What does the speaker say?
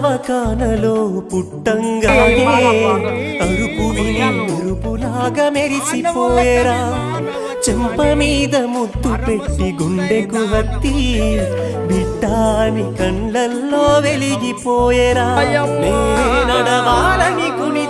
దవాఖానలో పుట్టంగానే అరుపు విని మెరుపులాగా మెరిసిపోయేరా చెంప మీద ముద్దు పెట్టి గుండెకు హత్తి బిడ్డాని కళ్ళల్లో వెలిగిపోయేరా నే నడవాలని కుని